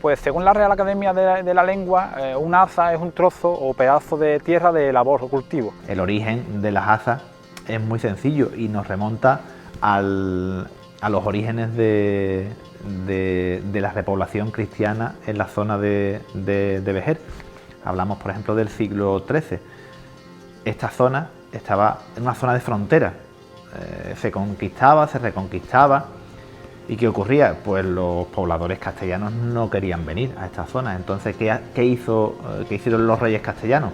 Pues según la Real Academia de la Lengua, una haza es un trozo o pedazo de tierra de labor o cultivo. El origen de las hazas es muy sencillo y nos remonta a los orígenes de la repoblación cristiana en la zona de Vejer. Hablamos, por ejemplo, del siglo XIII. Esta zona estaba en una zona de frontera, se conquistaba, se reconquistaba. ¿Y qué ocurría? Pues los pobladores castellanos no querían venir a esta zona. Entonces, ¿qué hicieron los reyes castellanos?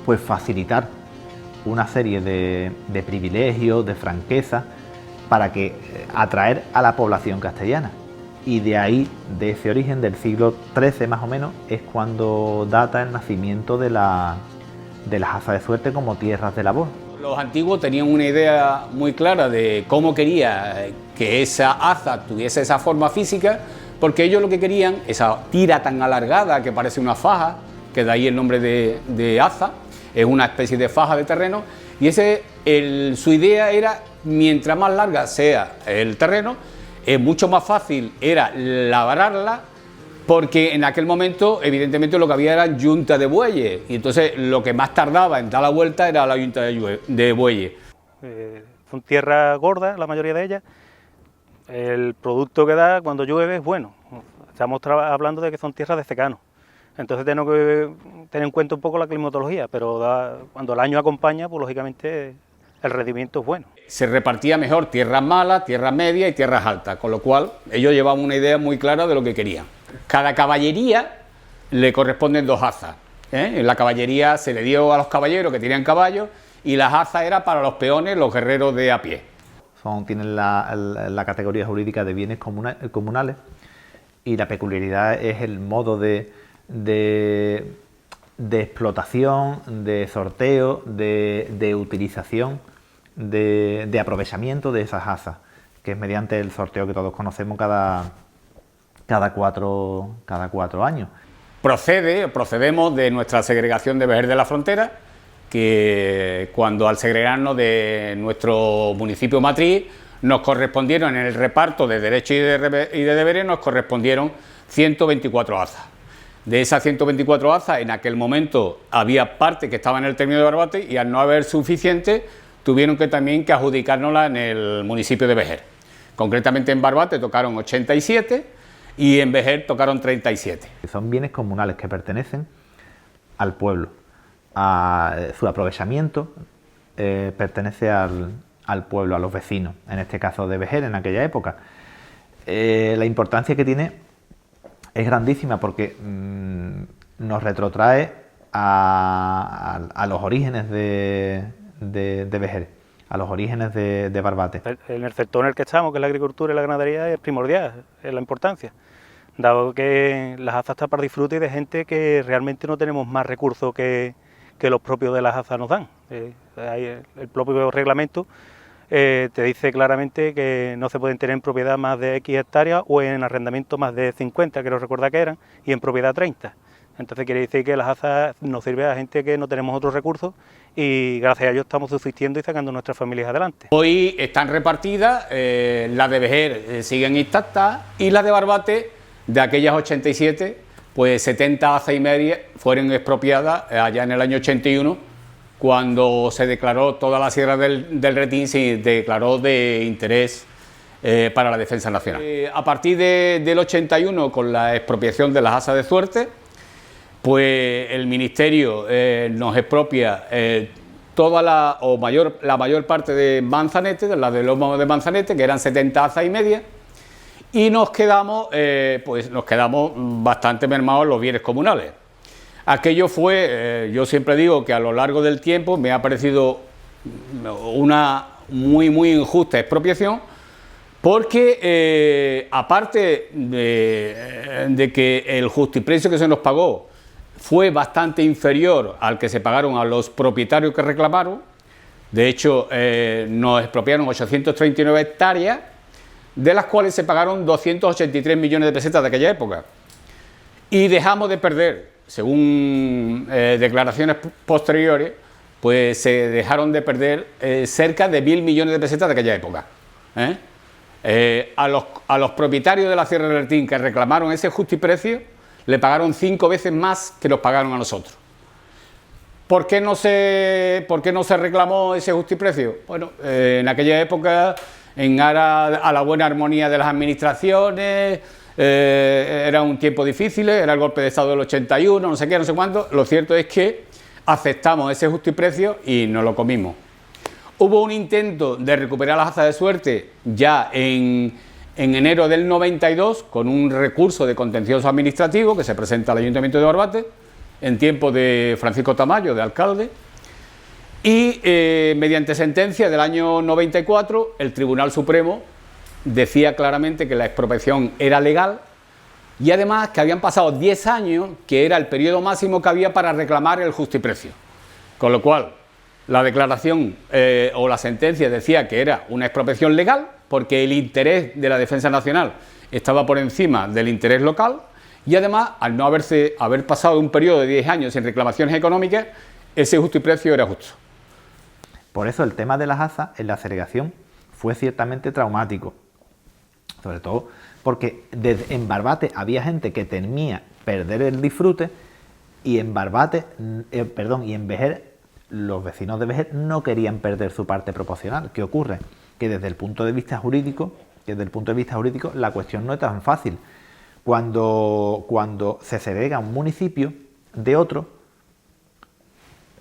Pues facilitar una serie de privilegios, de franquezas, para atraer a la población castellana. Y de ahí, de ese origen del siglo XIII más o menos, es cuando data el nacimiento de las hazas de suerte como tierras de labor. Los antiguos tenían una idea muy clara de cómo quería que esa aza tuviese esa forma física, porque ellos lo que querían, esa tira tan alargada que parece una faja, que de ahí el nombre de aza, es una especie de faja de terreno, y su idea era, mientras más larga sea el terreno, mucho más fácil era labrarla, porque en aquel momento evidentemente lo que había eran yuntas de bueyes, y entonces lo que más tardaba en dar la vuelta era la yunta de bueyes. Son tierras gordas, la mayoría de ellas. El producto que da cuando llueve es bueno. Estamos hablando de que son tierras de secano. Entonces tenemos que tener en cuenta un poco la climatología, pero cuando el año acompaña, pues lógicamente el rendimiento es bueno. Se repartía mejor tierras malas, tierras medias y tierras altas, con lo cual ellos llevaban una idea muy clara de lo que querían. Cada caballería le corresponden 2 hazas. En la caballería se le dio a los caballeros que tenían caballos, y las hazas era para los peones, los guerreros de a pie. Tienen la categoría jurídica de bienes comunales, y la peculiaridad es el modo de explotación, de sorteo, de utilización, de aprovechamiento de esas hazas, que es mediante el sorteo que todos conocemos cada cuatro años. Procedemos de nuestra segregación de Vejer de la Frontera, que cuando al segregarnos de nuestro municipio matriz nos correspondieron en el reparto de derechos y de deberes, nos correspondieron 124 hazas. De esas 124 hazas, en aquel momento había parte que estaba en el término de Barbate, y al no haber suficiente tuvieron también que adjudicárnosla en el municipio de Vejer. Concretamente en Barbate tocaron 87 y en Vejer tocaron 37. Son bienes comunales que pertenecen al pueblo. Su aprovechamiento pertenece al pueblo, a los vecinos, en este caso de Vejer en aquella época. La importancia que tiene es grandísima, porque nos retrotrae a los orígenes de Vejer, a los orígenes de Barbate. En el sector en el que estamos, que es la agricultura y la ganadería, es primordial, es la importancia, dado que las hazas están para disfrute de gente que realmente no tenemos más recursos que los propios de las hazas nos dan. El propio reglamento te dice claramente que no se pueden tener en propiedad más de X hectáreas, o en arrendamiento más de 50, quiero recordar que eran, y en propiedad 30. Entonces quiere decir que las hazas nos sirven a gente que no tenemos otros recursos, y gracias a ello estamos subsistiendo y sacando nuestras familias adelante. Hoy están repartidas, las de Vejer siguen intactas, y las de Barbate, de aquellas 87, pues 70 hazas y media fueron expropiadas allá en el año 81, cuando se declaró toda la sierra del Retín, se declaró de interés para la defensa nacional. A partir del 81, con la expropiación de las hazas de suerte, pues el Ministerio nos expropia toda la mayor parte de Manzanete, de la del lomo de Manzanete, que eran 70 hazas y media, y nos quedamos bastante mermados los bienes comunales. Aquello fue, yo siempre digo que a lo largo del tiempo me ha parecido una muy injusta expropiación, porque aparte de que el justiprecio que se nos pagó fue bastante inferior al que se pagaron a los propietarios que reclamaron. De hecho, nos expropiaron 839 hectáreas, de las cuales se pagaron 283 millones de pesetas de aquella época, y dejamos de perder, según declaraciones posteriores, pues se dejaron de perder cerca de 1.000 millones de pesetas de aquella época. A los propietarios de la Sierra del Retín que reclamaron ese justiprecio, le pagaron 5 veces más que nos pagaron a nosotros. ¿Por qué no se reclamó ese justiprecio? Bueno, en aquella época, en aras a la buena armonía de las administraciones, era un tiempo difícil, era el golpe de Estado del 81, no sé qué, no sé cuánto. Lo cierto es que aceptamos ese justiprecio y nos lo comimos. Hubo un intento de recuperar las azas de suerte ya en enero del 92 con un recurso de contencioso administrativo que se presenta al Ayuntamiento de Barbate en tiempo de Francisco Tamayo, de alcalde, y mediante sentencia del año 94 el Tribunal Supremo decía claramente que la expropiación era legal y además que habían pasado 10 años, que era el periodo máximo que había para reclamar el justiprecio, con lo cual la declaración o la sentencia decía que era una expropiación legal porque el interés de la defensa nacional estaba por encima del interés local y además, al no haber pasado un periodo de 10 años sin reclamaciones económicas, ese justiprecio era justo. Por eso el tema de las azas en la segregación fue ciertamente traumático, sobre todo porque en Barbate había gente que temía perder el disfrute y en Barbate, y en Vejer, los vecinos de Vejer no querían perder su parte proporcional. ¿Qué ocurre? Que desde el punto de vista jurídico, la cuestión no es tan fácil. Cuando se segrega un municipio de otro,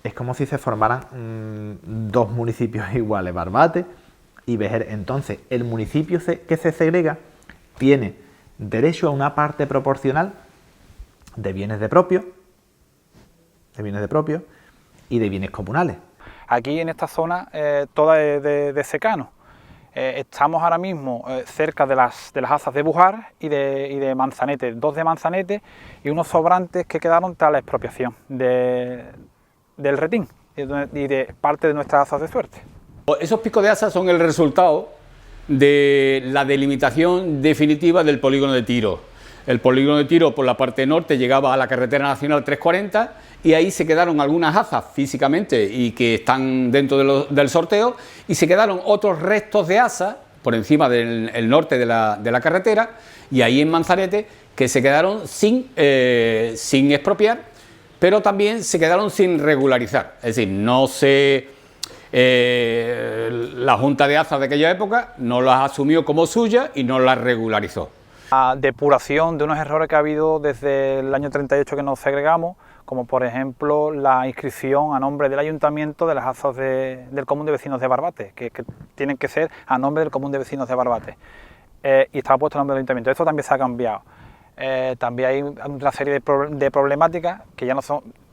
es como si se formaran dos municipios iguales, Barbate y Vejer. Entonces, el municipio que se segrega tiene derecho a una parte proporcional de bienes de propio y de bienes comunales. Aquí en esta zona toda es de secano. Estamos ahora mismo cerca de las azas de Bujar y de Manzanete, 2 de Manzanete y unos sobrantes que quedaron tras la expropiación del Retín y de parte de nuestras azas de suerte. Esos picos de asas son el resultado de la delimitación definitiva del polígono de Tiro. El polígono de Tiro por la parte norte llegaba a la carretera nacional 340 y ahí se quedaron algunas azas físicamente y que están dentro del sorteo y se quedaron otros restos de asas por encima del norte de la carretera y ahí en Manzanete que se quedaron sin expropiar, pero también se quedaron sin regularizar. Es decir, la Junta de Azas de aquella época no las asumió como suyas y no las regularizó. La depuración de unos errores que ha habido desde el año 38 que nos segregamos, como por ejemplo la inscripción a nombre del ayuntamiento de las azas del Común de Vecinos de Barbate, que tienen que ser a nombre del Común de Vecinos de Barbate, y estaba puesto a nombre del ayuntamiento. Eso también se ha cambiado. También hay una serie de problemáticas que ya no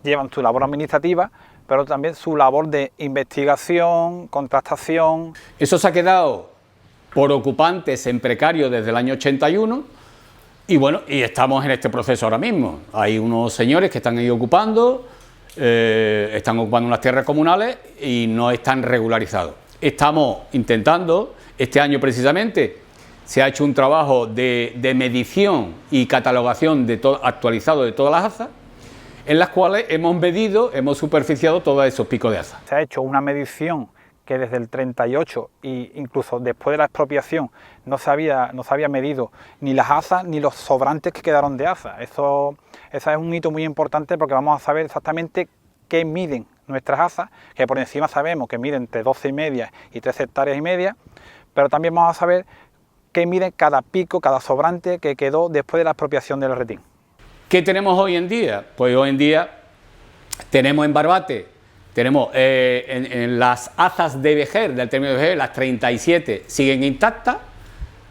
llevan su labor administrativa, pero también su labor de investigación, contrastación. Eso se ha quedado por ocupantes en precario desde el año 81 y bueno, y estamos en este proceso ahora mismo. Hay unos señores que están ahí ocupando unas tierras comunales y no están regularizados. Estamos intentando, este año precisamente, se ha hecho un trabajo de medición y catalogación actualizado de todas las azas, en las cuales hemos superficiado todos esos picos de azas. Se ha hecho una medición que desde el 38 e incluso después de la expropiación no se había medido ni las azas ni los sobrantes que quedaron de azas. Eso es un hito muy importante porque vamos a saber exactamente qué miden nuestras azas, que por encima sabemos que miden entre 12,5 y 3,5 hectáreas, pero también vamos a saber qué mide cada pico, cada sobrante que quedó después de la expropiación del Retín. ¿Qué tenemos hoy en día? Pues hoy en día tenemos en Barbate, tenemos en las azas de Vejer, del término de Vejer, las 37 siguen intactas,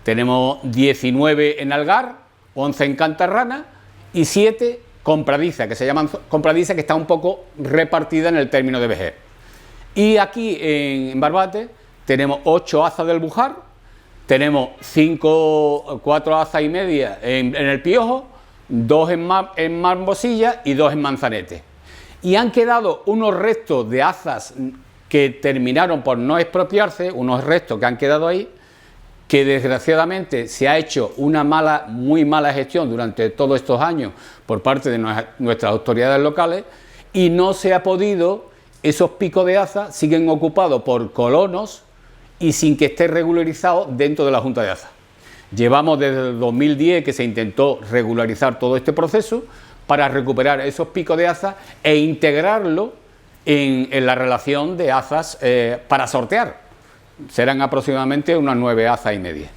tenemos 19 en Algar, 11 en Cantarrana y 7 compradiza, que se llaman compradiza, que está un poco repartida en el término de Vejer. Y aquí en Barbate tenemos 8 azas del Bujar, tenemos 4 azas y media en el Piojo, 2 en Marbosilla y 2 en Manzanete. Y han quedado unos restos de azas que terminaron por no expropiarse, unos restos que han quedado ahí, que desgraciadamente se ha hecho una muy mala gestión durante todos estos años por parte de nuestras autoridades locales y no se ha podido, esos picos de azas siguen ocupados por colonos y sin que esté regularizado dentro de la Junta de AZA. Llevamos desde el 2010 que se intentó regularizar todo este proceso para recuperar esos picos de AZA e integrarlo en la relación de AZAs para sortear. Serán aproximadamente unas 9 AZAs y media.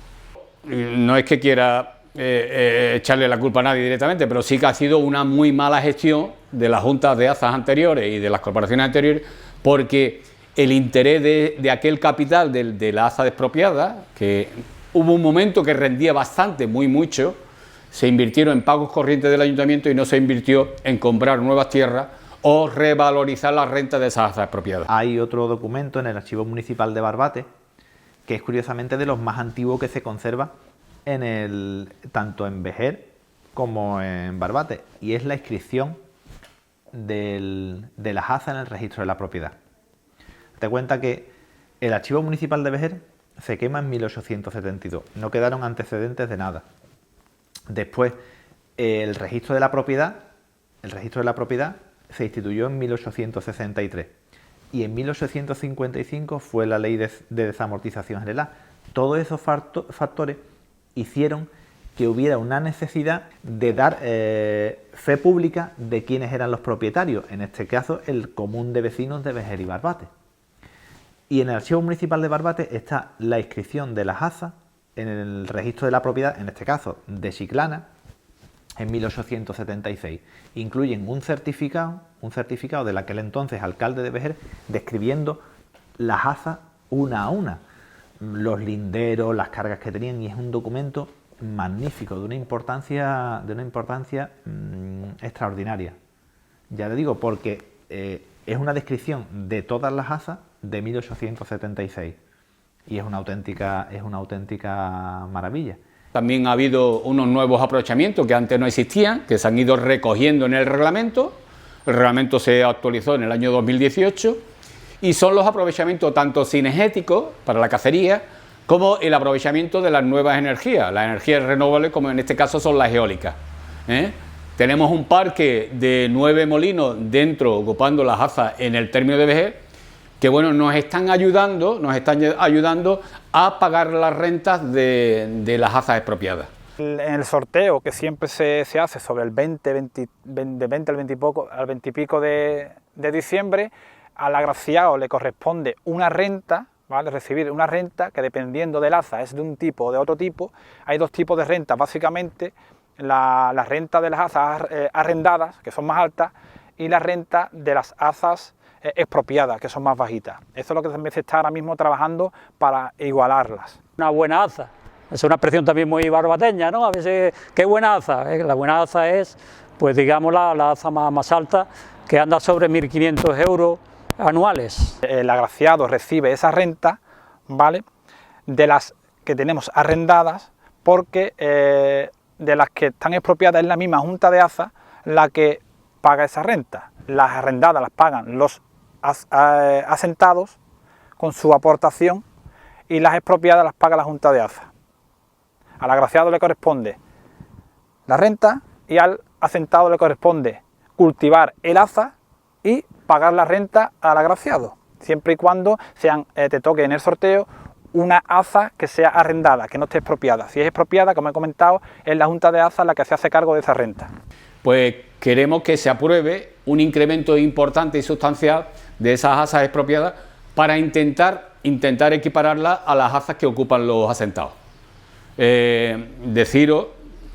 No es que quiera echarle la culpa a nadie directamente, pero sí que ha sido una muy mala gestión de las juntas de AZAs anteriores y de las corporaciones anteriores, porque el interés de aquel capital de la AZA expropiada, que hubo un momento que rendía bastante, mucho, se invirtieron en pagos corrientes del ayuntamiento y no se invirtió en comprar nuevas tierras o revalorizar la renta de esas AZAs expropiadas. Hay otro documento en el Archivo Municipal de Barbate, que es curiosamente de los más antiguos que se conserva tanto en Vejer como en Barbate, y es la inscripción de las AZA en el registro de la propiedad. Te cuenta que el Archivo Municipal de Vejer se quema en 1872, no quedaron antecedentes de nada. Después, el registro de la propiedad se instituyó en 1863 y en 1855 fue la ley de desamortización general. Todos esos factores hicieron que hubiera una necesidad de dar fe pública de quiénes eran los propietarios, en este caso el común de vecinos de Vejer y Barbate. Y en el Archivo Municipal de Barbate está la inscripción de las AZA en el registro de la propiedad, en este caso de Chiclana, en 1876. Incluyen un certificado del aquel entonces alcalde de Vejer, describiendo las AZA una a una, los linderos, las cargas que tenían, y es un documento magnífico, de una importancia extraordinaria. Ya te digo, porque es una descripción de todas las AZA de 1876 y es una auténtica maravilla. También ha habido unos nuevos aprovechamientos que antes no existían, que se han ido recogiendo en el reglamento. El reglamento se actualizó en el año 2018 y son los aprovechamientos tanto cinegéticos para la cacería como el aprovechamiento de las nuevas energías, las energías renovables, como en este caso son las eólicas. Tenemos un parque de 9 molinos dentro, ocupando las AZA en el término de Vejer, que bueno, nos están ayudando a pagar las rentas de las AZA expropiadas. En el sorteo que siempre se hace sobre el 20 al 20 y pico de diciembre, al agraciado le corresponde una renta, ¿vale? Recibir una renta que, dependiendo del AZA, es de un tipo o de otro tipo. Hay dos tipos de rentas, básicamente: la renta de las AZAs arrendadas, que son más altas, y la renta de las AZAs expropiadas, que son más bajitas. Eso es lo que también se está ahora mismo trabajando para igualarlas. Una buena AZA, es una expresión también muy barbateña, ¿no? A veces, ¿qué buena AZA? La buena AZA es, pues digamos, la AZA más alta, que anda sobre 1.500 euros anuales. El agraciado recibe esa renta, ¿vale?, de las que tenemos arrendadas, porque de las que están expropiadas es la misma Junta de AZA la que paga esa renta. Las arrendadas las pagan los asentados con su aportación y las expropiadas las paga la Junta de AZA. Al agraciado le corresponde la renta y al asentado le corresponde cultivar el AZA y pagar la renta al agraciado, siempre y cuando te toque en el sorteo una AZA que sea arrendada, que no esté expropiada. Si es expropiada, como he comentado, es la Junta de AZA la que se hace cargo de esa renta. Pues queremos que se apruebe un incremento importante y sustancial de esas AZAs expropiadas para intentar equipararlas a las AZAs que ocupan los asentados. Deciros,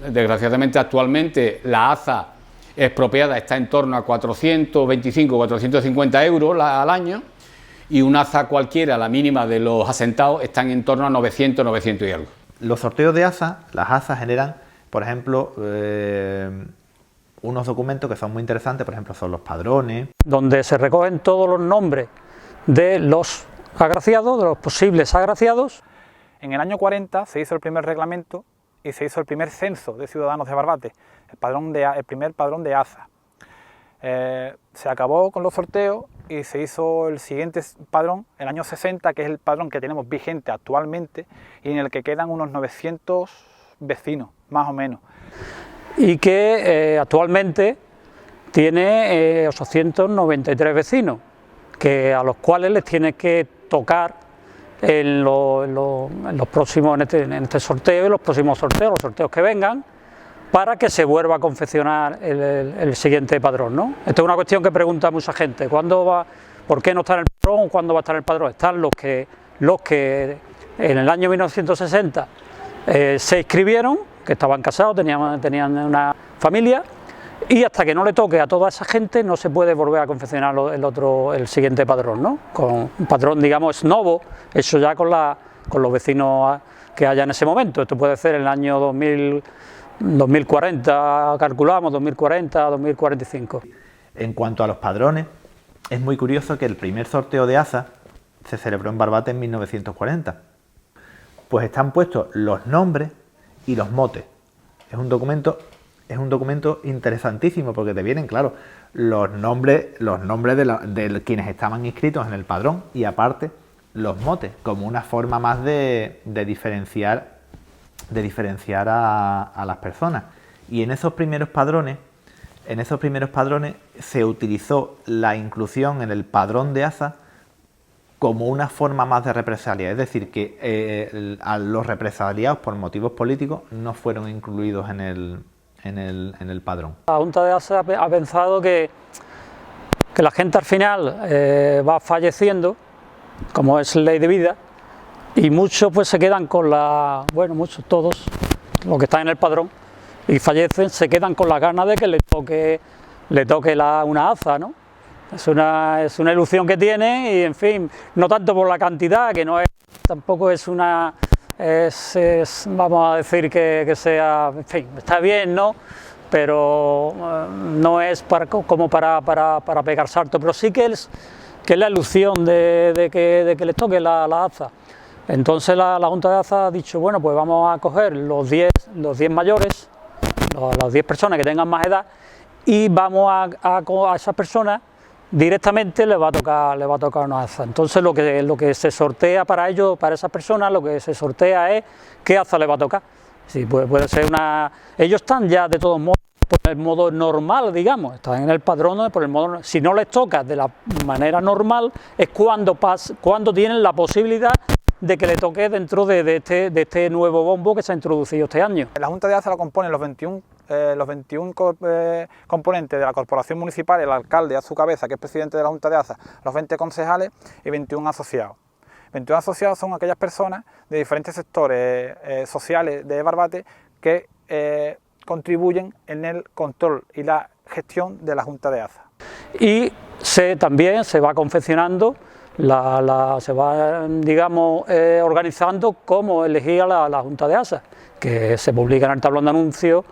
desgraciadamente actualmente la AZA expropiada está en torno a 425 o 450 euros al año, y una AZA cualquiera, la mínima de los asentados, están en torno a 900 y algo. Los sorteos de AZA, las AZA generan, por ejemplo, unos documentos que son muy interesantes, por ejemplo, son los padrones. Donde se recogen todos los nombres de los agraciados, de los posibles agraciados. En el año 40 se hizo el primer reglamento y se hizo el primer censo de ciudadanos de Barbate, el primer padrón de AZA. Se acabó con los sorteos y se hizo el siguiente padrón, el año 60, que es el padrón que tenemos vigente actualmente y en el que quedan unos 900 vecinos, más o menos. Y que actualmente tiene 893 vecinos, a los cuales les tiene que tocar en los próximos, en este sorteo y los próximos sorteos, los sorteos que vengan, para que se vuelva a confeccionar el siguiente padrón, ¿no? Esto es una cuestión que pregunta mucha gente: ¿por qué no está en el padrón? ¿Cuándo va a estar en el padrón? Están los que en el año 1960 se inscribieron, que estaban casados, tenían una familia, y hasta que no le toque a toda esa gente no se puede volver a confeccionar el siguiente padrón, ¿no? Con un padrón, digamos, novo, hecho ya con los vecinos que haya en ese momento. Esto puede ser en el año 2040, calculamos, 2040, 2045. En cuanto a los padrones, es muy curioso que el primer sorteo de AZA se celebró en Barbate en 1940. Pues están puestos los nombres y los motes. Es un documento interesantísimo, porque te vienen, claro, los nombres de quienes estaban inscritos en el padrón, y aparte los motes, como una forma más de diferenciar a las personas. Y en esos primeros padrones se utilizó la inclusión en el padrón de AZA como una forma más de represalia, es decir, que a los represaliados por motivos políticos no fueron incluidos en el padrón. La Junta de AZA ha pensado que la gente al final va falleciendo, como es ley de vida, y muchos pues se quedan con muchos, todos los que están en el padrón y fallecen, se quedan con las ganas de que le toque una AZA, ¿no? Es una ilusión que tiene, y en fin, no tanto por la cantidad, que tampoco es vamos a decir que sea, en fin, está bien, ¿no? Pero no es como para pegar salto, pero sí que es la ilusión de que les toque la AZA. Entonces la Junta de AZA ha dicho: bueno, pues vamos a coger los 10 mayores, las 10 personas que tengan más edad, y vamos a esas personas directamente les va a tocar una AZA. Entonces lo que se sortea para ellos, para esas personas, lo que se sortea es qué AZA les va a tocar. Sí, puede ser ellos están ya de todos modos por el modo normal, digamos, están en el padrón por el modo. Si no les toca de la manera normal, es cuando tienen la posibilidad de que le toque dentro de este nuevo bombo que se ha introducido este año. La Junta de AZA la componen los 21 componentes de la corporación municipal, el alcalde a su cabeza, que es presidente de la Junta de AZA, los 20 concejales y 21 asociados. 21 asociados son aquellas personas de diferentes sectores sociales de Barbate que contribuyen en el control y la gestión de la Junta de AZA. Y también se va confeccionando, se va, digamos, organizando cómo elegir a la Junta de AZA, que se publica en el tablón de anuncios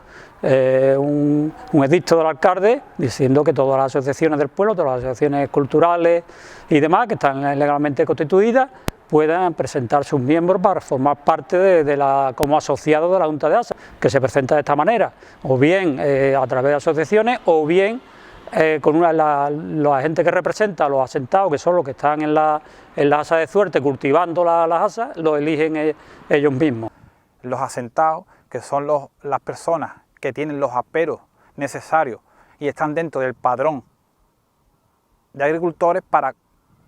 un edicto del alcalde diciendo que todas las asociaciones del pueblo, todas las asociaciones culturales y demás que están legalmente constituidas, puedan presentar sus miembros para formar parte como asociados de la Junta de AZA, que se presenta de esta manera, o bien a través de asociaciones, o bien con la gente que representa a los asentados, que son los que están en la AZA de Suerte cultivando las AZA, lo eligen ellos mismos. Los asentados, que son las personas que tienen los aperos necesarios y están dentro del padrón de agricultores para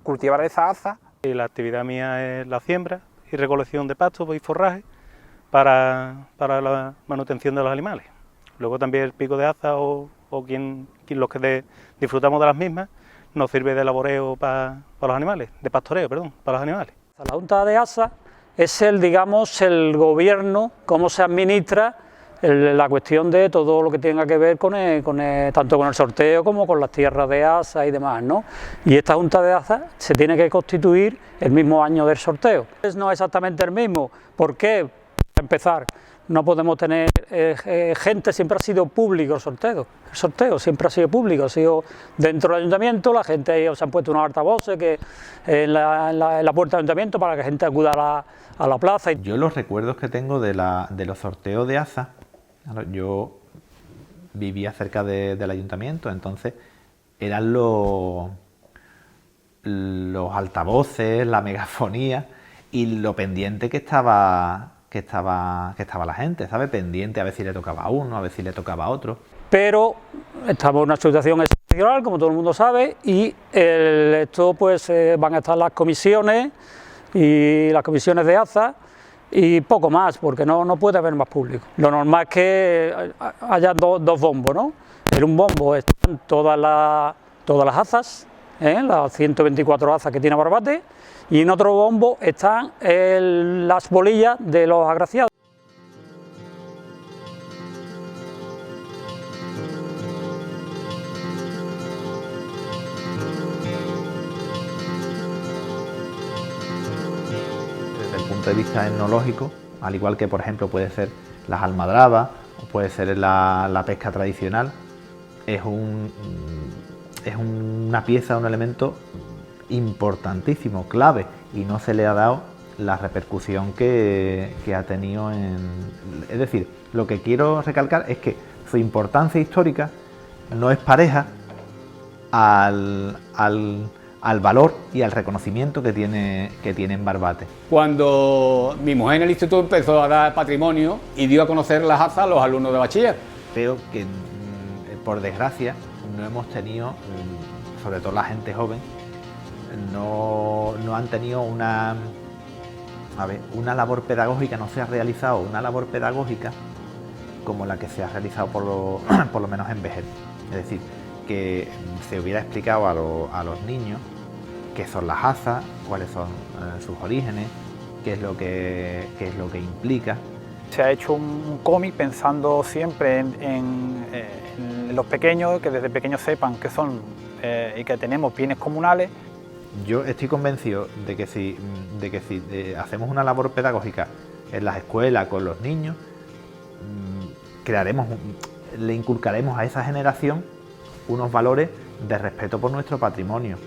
cultivar esa AZA. Y la actividad mía es la siembra y recolección de pastos y forraje para la manutención de los animales. Luego también el pico de AZA o los que disfrutamos de las mismas nos sirve de laboreo para los animales, de pastoreo, perdón, para los animales. La Junta de AZA es el gobierno, cómo se administra la cuestión de todo lo que tenga que ver tanto con el sorteo como con las tierras de AZA y demás, ¿no? Y esta Junta de AZA se tiene que constituir el mismo año del sorteo. No es exactamente el mismo. ¿Por qué? Para empezar, no podemos tener gente, siempre ha sido público el sorteo siempre ha sido público, ha sido dentro del ayuntamiento, la gente se han puesto unos altavoces en la puerta del ayuntamiento para que la gente acuda a la plaza. Yo los recuerdos que tengo de los sorteos de AZA, yo vivía cerca del ayuntamiento, entonces eran los altavoces, la megafonía y lo pendiente que estaba la gente, ¿sabe? Pendiente a ver si le tocaba a uno, a ver si le tocaba a otro. Pero estamos en una situación excepcional, como todo el mundo sabe, y esto pues van a estar las comisiones y las comisiones de AZA y poco más, porque no puede haber más público. Lo normal es que haya dos bombos, ¿no? En un bombo están todas las azas, las 124 azas que tiene Barbate, y en otro bombo están las bolillas de los agraciados. Desde el punto de vista etnológico, al igual que por ejemplo puede ser las almadrabas o puede ser la pesca tradicional, es una pieza, un elemento importantísimo, clave, y no se le ha dado la repercusión que ha tenido Es decir, lo que quiero recalcar es que su importancia histórica no es pareja al valor y al reconocimiento que tiene en Barbate. Cuando mi mujer en el instituto empezó a dar patrimonio y dio a conocer las azas a los alumnos de bachiller. Creo que, por desgracia, no hemos tenido, sobre todo la gente joven, no han tenido una labor pedagógica, no se ha realizado una labor pedagógica como la que se ha realizado por lo menos en Vejer. Es decir, que se hubiera explicado a los niños qué son las azas, cuáles son sus orígenes, qué es lo que implica. Se ha hecho un cómic pensando siempre en los pequeños, que desde pequeños sepan qué son y que tenemos bienes comunales. Yo estoy convencido de que si hacemos una labor pedagógica en las escuelas con los niños, le inculcaremos a esa generación unos valores de respeto por nuestro patrimonio.